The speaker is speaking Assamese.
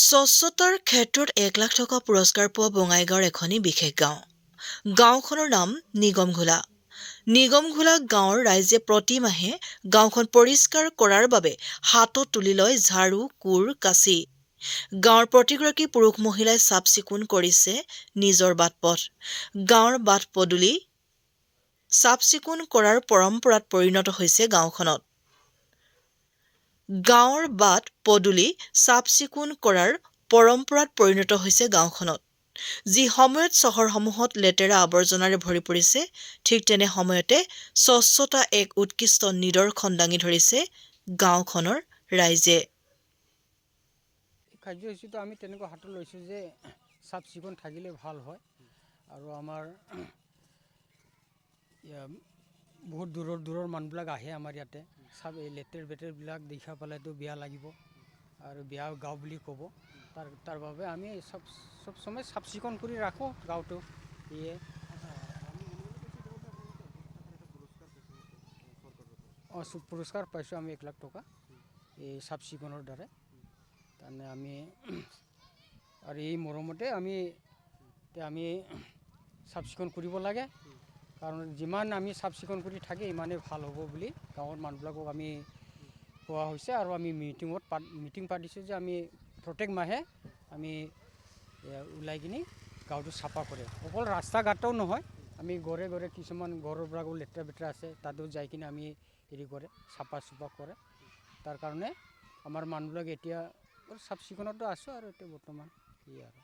স্বচ্ছতাৰ ক্ষেত্ৰত 1 লাখ টকা পুৰস্কাৰ পোৱা বঙাইগাঁৱৰ এখনি বিশেষ গাঁও। গাঁওখনৰ নাম নিগমঘোলা। নিগমঘোলা গাঁৱৰ ৰাইজে প্ৰতি মাহে গাঁওখন পৰিষ্কাৰ কৰাৰ বাবে হাতত তুলি লয় ঝাৰু, কোৰ, কাঁচি। গাঁৱৰ প্ৰতিগৰাকী পুৰুষ মহিলাই চাফ চিকুণ কৰিছে নিজৰ বাট-পথ। গাঁৱৰ বাট পদূলি চাফ চিকুণ কৰাৰ পৰম্পৰাত পৰিণত হৈছে গাঁওখনত। গাঁৱৰ বাট পদূলি চাফ চিকুণ কৰাৰ পৰম্পৰাত পৰিণত হৈছে গাঁওখনত। যি সময়ত চহৰসমূহত লেতেৰা আৱৰ্জনাৰে ভৰি পৰিছে, ঠিক তেনে সময়তে স্বচ্ছতা এক উৎকৃষ্ট নিদৰ্শন দাঙি ধৰিছে গাঁওখনৰ ৰাইজে। কাৰ্যসূচীটো আমি তেনেকুৱা হাতত লৈছোঁ যে চাফ চিকুণ থাকিলে ভাল হয় আৰু আমাৰ বহুত দূৰৰ মানুহবিলাক আহে আমাৰ ইয়াতে। চাফ এই লেতেৰ বেতেৰবিলাক দেখা পালেতো বেয়া লাগিব আৰু বেয়া গাঁও বুলি ক'ব। তাৰ বাবে আমি চব সময় চাফ চিকুণ কৰি ৰাখোঁ গাঁওটো। ইয়ে পুৰস্কাৰ পাইছোঁ আমি 1 লাখ টকা এই চাফ চিকুণৰ দ্বাৰা। তাৰমানে আমি আৰু এই মৰমতে আমি চাফ চিকুণ কৰিব লাগে, কাৰণ যিমান আমি চাফ চিকুণ কৰি থাকে ইমানেই ভাল হ'ব বুলি গাঁৱৰ মানুহবিলাকক আমি কোৱা হৈছে। আৰু আমি মিটিং পাতিছোঁ যে আমি প্ৰত্যেক মাহে আমি ওলাই কিনি গাঁওটো চাফা কৰে। অকল ৰাস্তা ঘাটও নহয়, আমি ঘৰে ঘৰে কিছুমান ঘৰৰ পৰাও লেতেৰা বেতেৰা আছে, তাতো যাই কিনে আমি হেৰি কৰে, চাফা চুফা কৰে। তাৰ কাৰণে আমাৰ মানুহবিলাক এতিয়া চাফ চিকুণতো আছোঁ আৰু এতিয়া বৰ্তমান কি আৰু